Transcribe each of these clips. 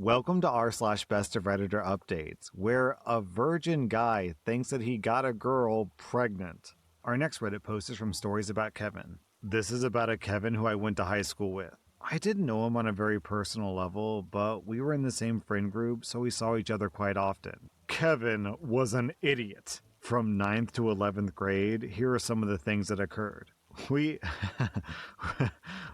Welcome to r/best of Redditor updates, where a virgin guy thinks that he got a girl pregnant. Our next Reddit post is from Stories About Kevin. This is about a Kevin who I went to high school with. I didn't know him on a very personal level, but we were in the same friend group, so we saw each other quite often. Kevin was an idiot. From 9th to 11th grade, here are some of the things that occurred.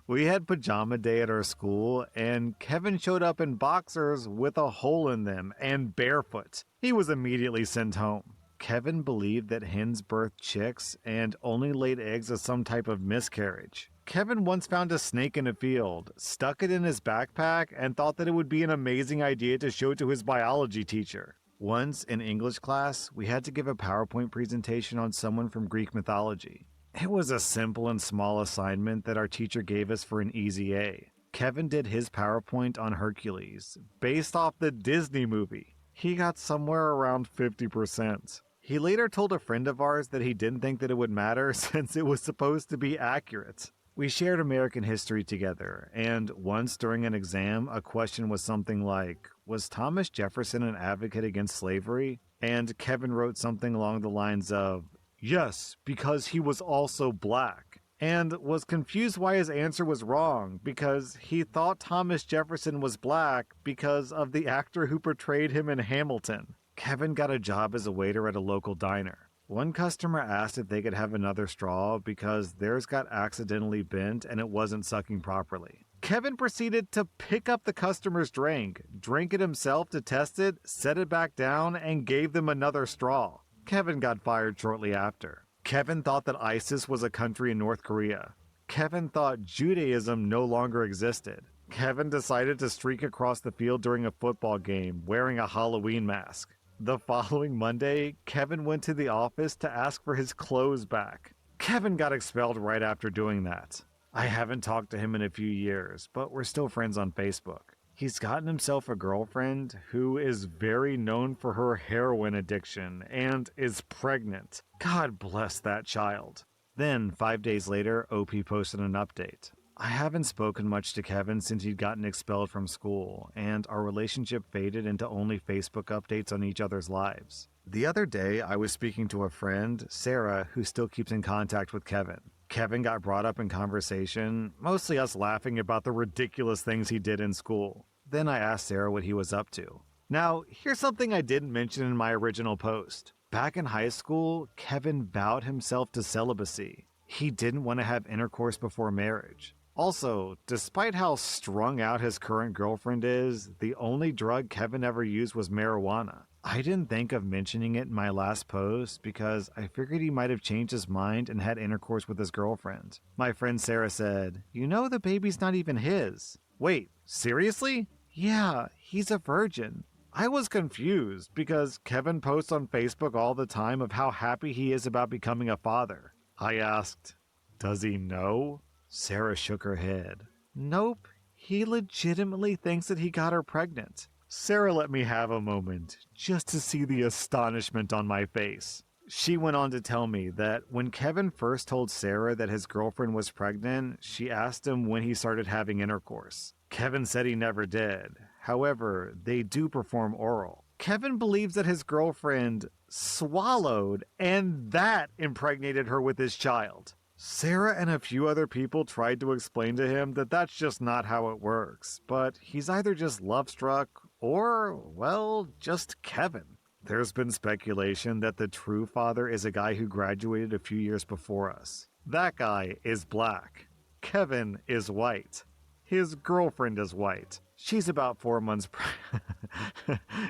We had pajama day at our school, and Kevin showed up in boxers with a hole in them and barefoot. He was immediately sent home. Kevin believed that hens birthed chicks and only laid eggs as some type of miscarriage. Kevin once found a snake in a field, stuck it in his backpack, and thought that it would be an amazing idea to show it to his biology teacher. Once, in English class, we had to give a PowerPoint presentation on someone from Greek mythology. It was a simple and small assignment that our teacher gave us for an easy A. Kevin did his PowerPoint on Hercules, based off the Disney movie. He got somewhere around 50%. He later told a friend of ours that he didn't think that it would matter since it was supposed to be accurate. We shared American history together, and once during an exam, a question was something like, was Thomas Jefferson an advocate against slavery? And Kevin wrote something along the lines of, yes, because he was also black, and was confused why his answer was wrong because he thought Thomas Jefferson was black because of the actor who portrayed him in Hamilton. Kevin got a job as a waiter at a local diner. One customer asked if they could have another straw because theirs got accidentally bent and it wasn't sucking properly. Kevin proceeded to pick up the customer's drink, drank it himself to test it, set it back down, and gave them another straw. Kevin got fired shortly after. Kevin thought that ISIS was a country in North Korea. Kevin thought Judaism no longer existed. Kevin decided to streak across the field during a football game wearing a Halloween mask. The following Monday, Kevin went to the office to ask for his clothes back. Kevin got expelled right after doing that. I haven't talked to him in a few years, but we're still friends on Facebook. He's gotten himself a girlfriend who is very known for her heroin addiction and is pregnant. God bless that child. Then, 5 days later, OP posted an update. I haven't spoken much to Kevin since he'd gotten expelled from school, and our relationship faded into only Facebook updates on each other's lives. The other day, I was speaking to a friend, Sarah, who still keeps in contact with Kevin. Kevin got brought up in conversation, mostly us laughing about the ridiculous things he did in school. Then I asked Sarah what he was up to. Now, here's something I didn't mention in my original post. Back in high school, Kevin vowed himself to celibacy. He didn't want to have intercourse before marriage. Also, despite how strung out his current girlfriend is, the only drug Kevin ever used was marijuana. I didn't think of mentioning it in my last post because I figured he might have changed his mind and had intercourse with his girlfriend. My friend Sarah said, "You know the baby's not even his." Wait, seriously? Yeah, he's a virgin. I was confused because Kevin posts on Facebook all the time of how happy he is about becoming a father. I asked, "Does he know?" Sarah shook her head. Nope, he legitimately thinks that he got her pregnant. Sarah let me have a moment, just to see the astonishment on my face. She went on to tell me that when Kevin first told Sarah that his girlfriend was pregnant, she asked him when he started having intercourse. Kevin said he never did. However, they do perform oral. Kevin believes that his girlfriend swallowed, and that impregnated her with his child. Sarah and a few other people tried to explain to him that that's just not how it works, but he's either just love-struck or, well, just Kevin. There's been speculation that the true father is a guy who graduated a few years before us. That guy is black. Kevin is white. His girlfriend is white. She's about 4 months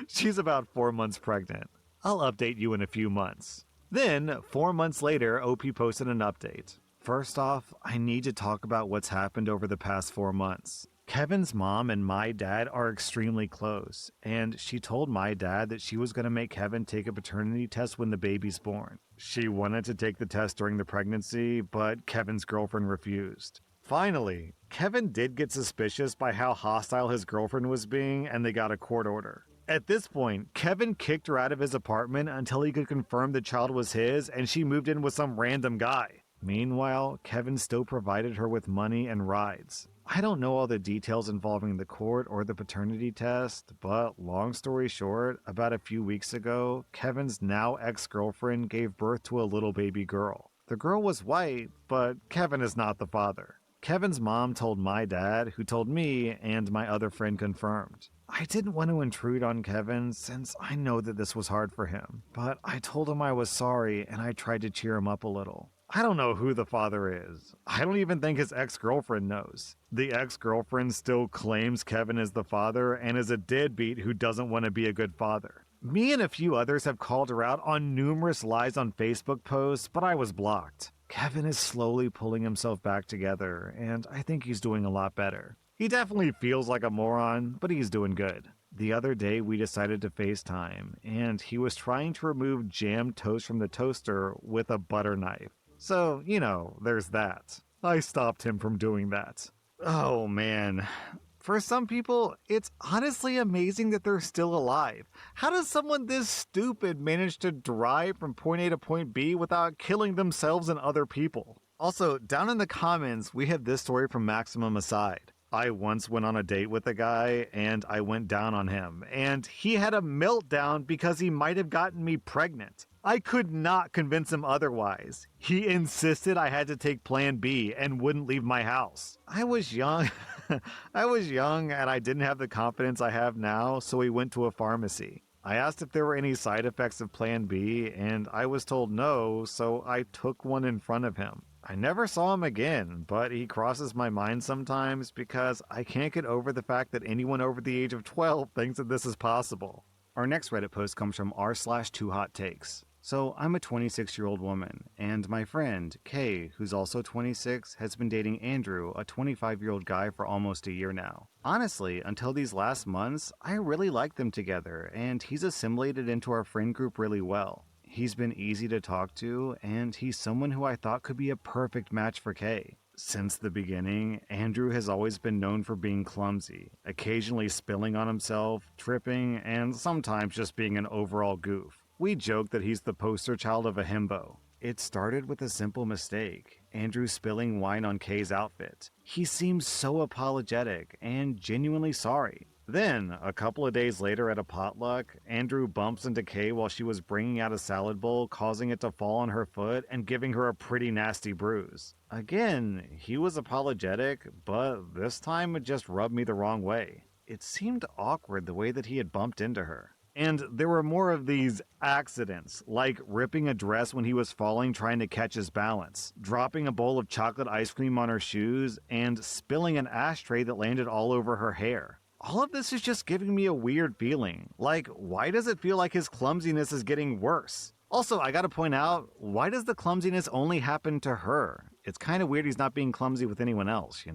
She's about 4 months pregnant. I'll update you in a few months. Then, 4 months later, OP posted an update. First off, I need to talk about what's happened over the past 4 months. Kevin's mom and my dad are extremely close, and she told my dad that she was going to make Kevin take a paternity test when the baby's born. She wanted to take the test during the pregnancy, but Kevin's girlfriend refused. Finally, Kevin did get suspicious by how hostile his girlfriend was being, and they got a court order. At this point, Kevin kicked her out of his apartment until he could confirm the child was his, and she moved in with some random guy. Meanwhile, Kevin still provided her with money and rides. I don't know all the details involving the court or the paternity test, but long story short, about a few weeks ago, Kevin's now ex-girlfriend gave birth to a little baby girl. The girl was white, but Kevin is not the father. Kevin's mom told my dad, who told me, and my other friend confirmed. I didn't want to intrude on Kevin since I know that this was hard for him, but I told him I was sorry and I tried to cheer him up a little. I don't know who the father is. I don't even think his ex-girlfriend knows. The ex-girlfriend still claims Kevin is the father and is a deadbeat who doesn't want to be a good father. Me and a few others have called her out on numerous lies on Facebook posts, but I was blocked. Kevin is slowly pulling himself back together, and I think he's doing a lot better. He definitely feels like a moron, but he's doing good. The other day we decided to FaceTime, and he was trying to remove jammed toast from the toaster with a butter knife. So, there's that. I stopped him from doing that. Oh man. For some people, it's honestly amazing that they're still alive. How does someone this stupid manage to drive from point A to point B without killing themselves and other people? Also, down in the comments, we have this story from Maximum Aside. I once went on a date with a guy and I went down on him, and he had a meltdown because he might have gotten me pregnant. I could not convince him otherwise. He insisted I had to take plan B and wouldn't leave my house. I was young. I was young and I didn't have the confidence I have now, so we went to a pharmacy. I asked if there were any side effects of plan B and I was told no, so I took one in front of him. I never saw him again, but he crosses my mind sometimes because I can't get over the fact that anyone over the age of 12 thinks that this is possible. Our next Reddit post comes from r/2hottakes. So I'm a 26-year-old woman, and my friend, Kay, who's also 26, has been dating Andrew, a 25-year-old guy, for almost a year now. Honestly, until these last months, I really liked them together, and he's assimilated into our friend group really well. He's been easy to talk to, and he's someone who I thought could be a perfect match for Kay. Since the beginning, Andrew has always been known for being clumsy, occasionally spilling on himself, tripping, and sometimes just being an overall goof. We joke that he's the poster child of a himbo. It started with a simple mistake, Andrew spilling wine on Kay's outfit. He seems so apologetic and genuinely sorry. Then, a couple of days later at a potluck, Andrew bumps into Kay while she was bringing out a salad bowl, causing it to fall on her foot and giving her a pretty nasty bruise. Again, he was apologetic, but this time it just rubbed me the wrong way. It seemed awkward the way that he had bumped into her. And there were more of these accidents, like ripping a dress when he was falling trying to catch his balance, dropping a bowl of chocolate ice cream on her shoes, and spilling an ashtray that landed all over her hair. All of this is just giving me a weird feeling. Like, why does it feel like his clumsiness is getting worse? Also, I gotta point out, why does the clumsiness only happen to her? It's kind of weird he's not being clumsy with anyone else,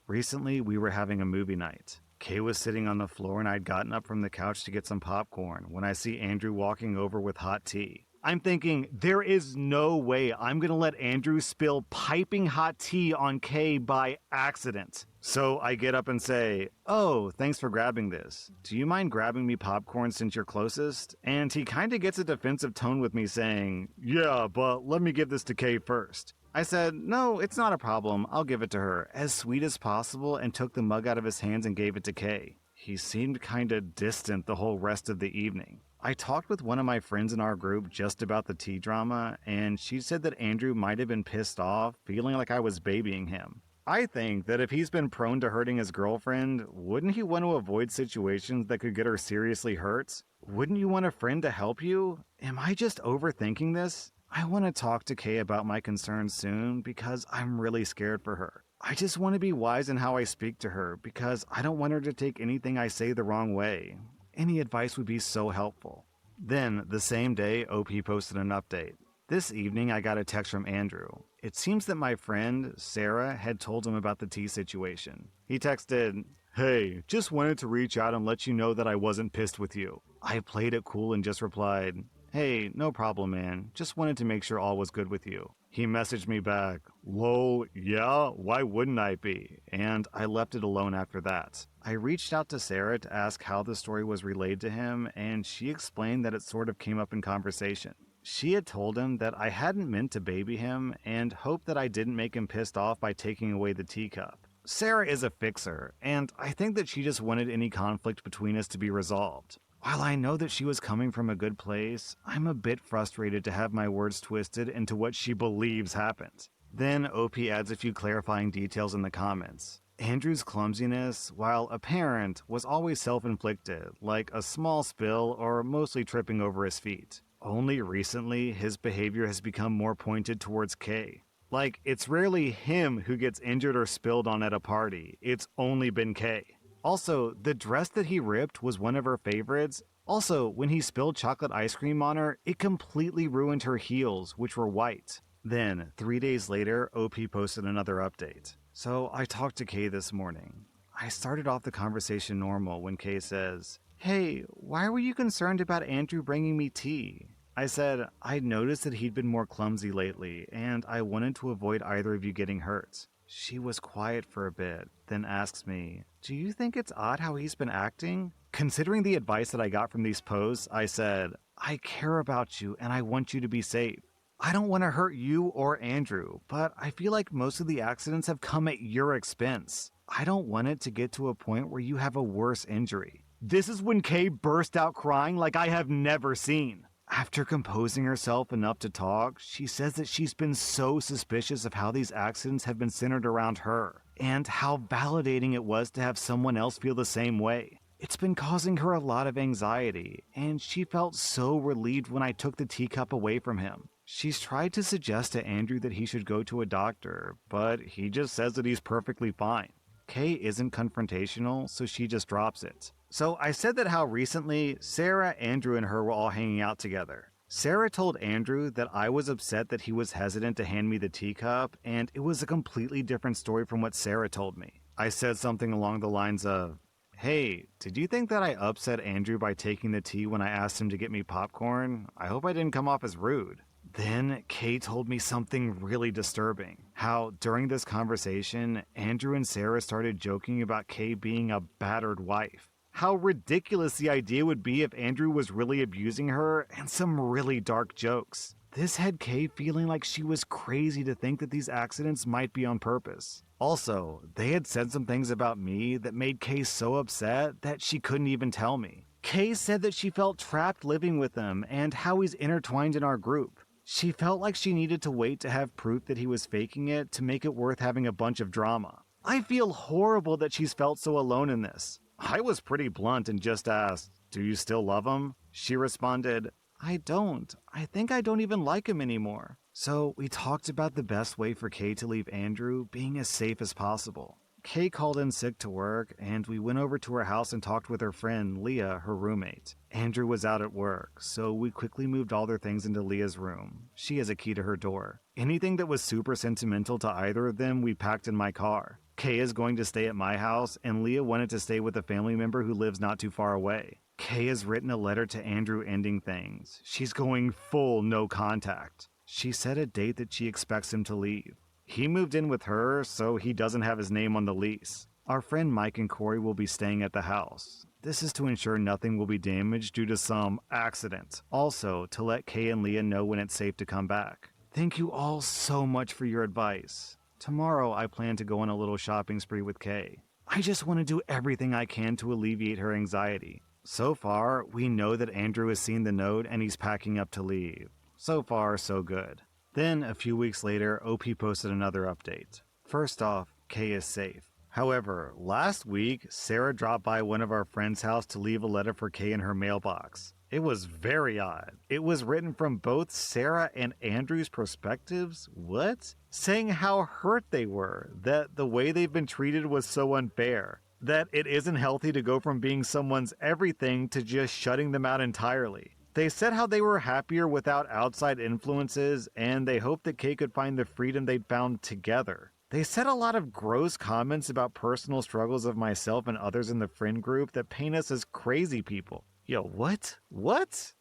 Recently, we were having a movie night. Kay was sitting on the floor and I'd gotten up from the couch to get some popcorn when I see Andrew walking over with hot tea. I'm thinking, there is no way I'm gonna let Andrew spill piping hot tea on Kay by accident. So I get up and say, "Oh, thanks for grabbing this. Do you mind grabbing me popcorn since you're closest?" And he kinda gets a defensive tone with me saying, "Yeah, but let me give this to Kay first." I said, "No, it's not a problem. I'll give it to her," as sweet as possible, and took the mug out of his hands and gave it to Kay. He seemed kinda distant the whole rest of the evening. I talked with one of my friends in our group just about the tea drama, and she said that Andrew might have been pissed off, feeling like I was babying him. I think that if he's been prone to hurting his girlfriend, wouldn't he want to avoid situations that could get her seriously hurt? Wouldn't you want a friend to help you? Am I just overthinking this? I want to talk to Kay about my concerns soon because I'm really scared for her. I just want to be wise in how I speak to her because I don't want her to take anything I say the wrong way. Any advice would be so helpful. Then, the same day, OP posted an update. This evening, I got a text from Andrew. It seems that my friend, Sarah, had told him about the tea situation. He texted, "Hey, just wanted to reach out and let you know that I wasn't pissed with you." I played it cool and just replied, "Hey, no problem, man. Just wanted to make sure all was good with you." He messaged me back, "Lol, yeah, why wouldn't I be?" And I left it alone after that. I reached out to Sarah to ask how the story was relayed to him, and she explained that it sort of came up in conversation. She had told him that I hadn't meant to baby him and hoped that I didn't make him pissed off by taking away the teacup. Sarah is a fixer, and I think that she just wanted any conflict between us to be resolved. While I know that she was coming from a good place, I'm a bit frustrated to have my words twisted into what she believes happened. Then OP adds a few clarifying details in the comments. Andrew's clumsiness, while apparent, was always self-inflicted, like a small spill or mostly tripping over his feet. Only recently, his behavior has become more pointed towards Kay. Like, it's rarely him who gets injured or spilled on at a party, it's only been Kay. Also, the dress that he ripped was one of her favorites. Also, when he spilled chocolate ice cream on her, it completely ruined her heels, which were white. Then, 3 days later, OP posted another update. So I talked to Kay this morning. I started off the conversation normal when Kay says, "Hey, why were you concerned about Andrew bringing me tea?" I said, "I'd noticed that he'd been more clumsy lately, and I wanted to avoid either of you getting hurt." She was quiet for a bit, then asks me, "Do you think it's odd how he's been acting?" Considering the advice that I got from these posts, I said, "I care about you and I want you to be safe. I don't want to hurt you or Andrew, but I feel like most of the accidents have come at your expense. I don't want it to get to a point where you have a worse injury." This is when Kay burst out crying like I have never seen. After composing herself enough to talk, she says that she's been so suspicious of how these accidents have been centered around her, and how validating it was to have someone else feel the same way. It's been causing her a lot of anxiety, and she felt so relieved when I took the teacup away from him. She's tried to suggest to Andrew that he should go to a doctor, but he just says that he's perfectly fine. Kay isn't confrontational, so she just drops it. So I said that how recently Sarah, Andrew, and her were all hanging out together. Sarah told Andrew that I was upset that he was hesitant to hand me the teacup, and it was a completely different story from what Sarah told me. I said something along the lines of, "Hey, did you think that I upset Andrew by taking the tea when I asked him to get me popcorn? I hope I didn't come off as rude." Then Kay told me something really disturbing. How during this conversation, Andrew and Sarah started joking about Kay being a battered wife. How ridiculous the idea would be if Andrew was really abusing her, and some really dark jokes. This had Kay feeling like she was crazy to think that these accidents might be on purpose. Also, they had said some things about me that made Kay so upset that she couldn't even tell me. Kay said that she felt trapped living with him and how he's intertwined in our group. She felt like she needed to wait to have proof that he was faking it to make it worth having a bunch of drama. I feel horrible that she's felt so alone in this. I was pretty blunt and just asked, "Do you still love him?" She responded, "I don't. I think I don't even like him anymore." So we talked about the best way for Kay to leave Andrew being as safe as possible. Kay called in sick to work, and we went over to her house and talked with her friend, Leah, her roommate. Andrew was out at work, so we quickly moved all their things into Leah's room. She has a key to her door. Anything that was super sentimental to either of them, we packed in my car. Kay is going to stay at my house, and Leah wanted to stay with a family member who lives not too far away. Kay has written a letter to Andrew ending things. She's going full no contact. She set a date that she expects him to leave. He moved in with her, so he doesn't have his name on the lease. Our friend Mike and Corey will be staying at the house. This is to ensure nothing will be damaged due to some accident. Also, to let Kay and Leah know when it's safe to come back. Thank you all so much for your advice. Tomorrow, I plan to go on a little shopping spree with Kay. I just want to do everything I can to alleviate her anxiety. So far, we know that Andrew has seen the note and he's packing up to leave. So far, so good. Then, a few weeks later, OP posted another update. First off, Kay is safe. However, last week, Sarah dropped by one of our friends' house to leave a letter for Kay in her mailbox. It was very odd. It was written from both Sarah and Andrew's perspectives. What? Saying how hurt they were, that the way they've been treated was so unfair, that it isn't healthy to go from being someone's everything to just shutting them out entirely. They said how they were happier without outside influences, and they hoped that Kay could find the freedom they'd found together. They said a lot of gross comments about personal struggles of myself and others in the friend group that paint us as crazy people. Yo, what? What?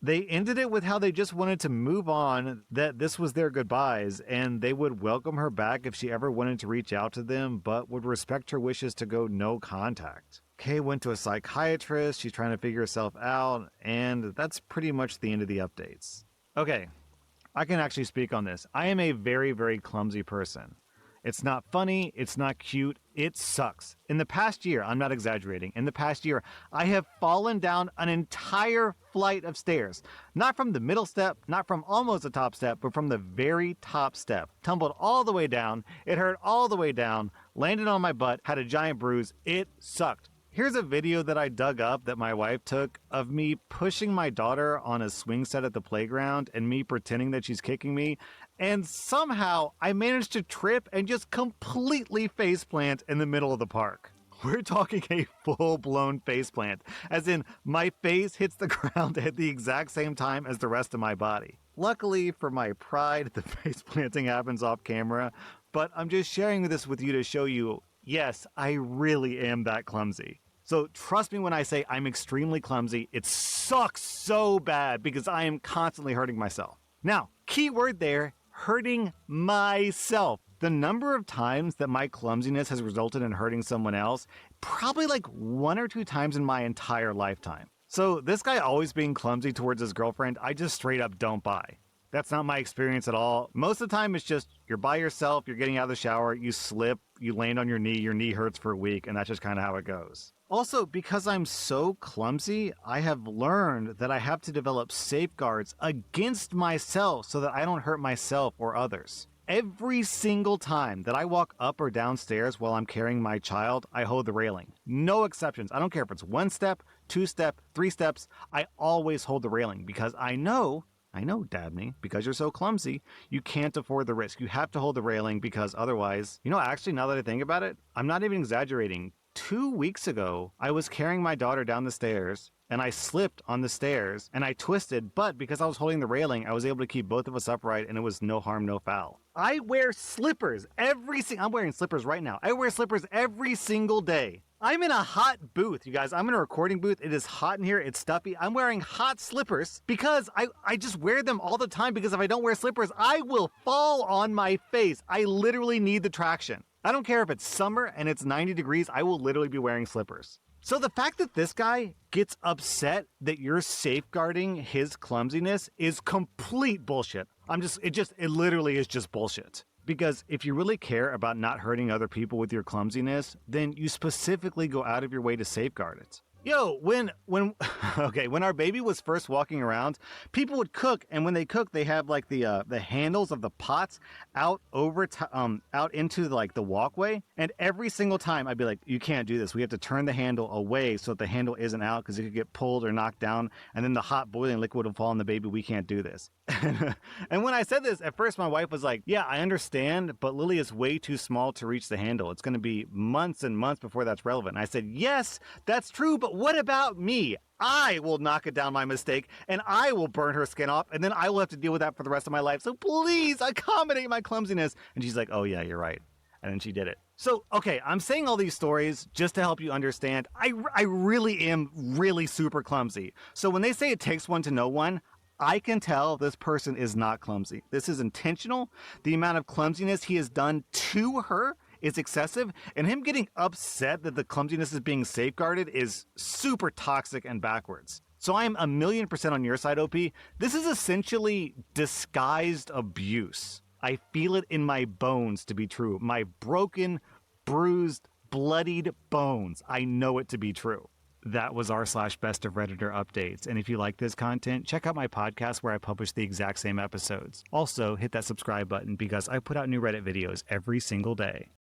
They ended it with how they just wanted to move on, that this was their goodbyes, and they would welcome her back if she ever wanted to reach out to them, but would respect her wishes to go no contact. Kay went to a psychiatrist, she's trying to figure herself out, and that's pretty much the end of the updates. Okay, I can actually speak on this. I am a very, very clumsy person. It's not funny, it's not cute, it sucks. In the past year, I'm not exaggerating, in the past year, I have fallen down an entire flight of stairs. Not from the middle step, not from almost the top step, but from the very top step. Tumbled all the way down, it hurt all the way down, landed on my butt, had a giant bruise, it sucked. Here's a video that I dug up that my wife took of me pushing my daughter on a swing set at the playground and me pretending that she's kicking me. And somehow I managed to trip and just completely faceplant in the middle of the park. We're talking a full-blown faceplant, as in my face hits the ground at the exact same time as the rest of my body. Luckily for my pride, the faceplanting happens off camera, but I'm just sharing this with you to show you, yes, I really am that clumsy. So trust me when I say I'm extremely clumsy. It sucks so bad because I am constantly hurting myself. Now, key word there, hurting myself. The number of times that my clumsiness has resulted in hurting someone else, probably like 1 or 2 times in my entire lifetime. So this guy always being clumsy towards his girlfriend, I just straight up don't buy. That's not my experience at all. Most of the time it's just you're by yourself, you're getting out of the shower, you slip, you land on your knee hurts for a week, and that's just kind of how it goes. Also, because I'm so clumsy, I have learned that I have to develop safeguards against myself so that I don't hurt myself or others. Every single time that I walk up or downstairs while I'm carrying my child, I hold the railing. No exceptions. I don't care if it's 1 step, 2 step, 3 steps, I always hold the railing because I know, Dabney, because you're so clumsy, you can't afford the risk. You have to hold the railing because otherwise, actually, now that I think about it, I'm not even exaggerating. 2 weeks ago, I was carrying my daughter down the stairs and I slipped on the stairs and I twisted, but because I was holding the railing, I was able to keep both of us upright and it was no harm, no foul. I wear slippers I'm wearing slippers right now. I wear slippers every single day. I'm in a hot booth, you guys. I'm in a recording booth. It is hot in here. It's stuffy. I'm wearing hot slippers because I just wear them all the time because if I don't wear slippers, I will fall on my face. I literally need the traction. I don't care if it's summer and it's 90 degrees, I will literally be wearing slippers. So the fact that this guy gets upset that you're safeguarding his clumsiness is complete bullshit. It literally is just bullshit. Because if you really care about not hurting other people with your clumsiness, then you specifically go out of your way to safeguard it. Yo, when our baby was first walking around, people would cook, and when they cook, they have like the handles of the pots out into like the walkway, and every single time I'd be like, you can't do this. We have to turn the handle away so that the handle isn't out because it could get pulled or knocked down, and then the hot boiling liquid will fall on the baby. We can't do this. And when I said this, at first my wife was like, yeah, I understand, but Lily is way too small to reach the handle. It's going to be months and months before that's relevant. And I said, yes, that's true, but what about me? I will knock it down my mistake, and I will burn her skin off, and then I will have to deal with that for the rest of my life. So please accommodate my clumsiness. And she's like, oh yeah, you're right. And then she did it. So, okay, I'm saying all these stories just to help you understand. I really am really super clumsy. So when they say it takes one to know one, I can tell this person is not clumsy. This is intentional. The amount of clumsiness he has done to her is excessive, and him getting upset that the clumsiness is being safeguarded is super toxic and backwards. So I'm 1,000,000% on your side, OP. This is essentially disguised abuse. I feel it in my bones to be true. My broken, bruised, bloodied bones. I know it to be true. That was r/best of Redditor updates. And if you like this content, check out my podcast where I publish the exact same episodes. Also, hit that subscribe button because I put out new Reddit videos every single day.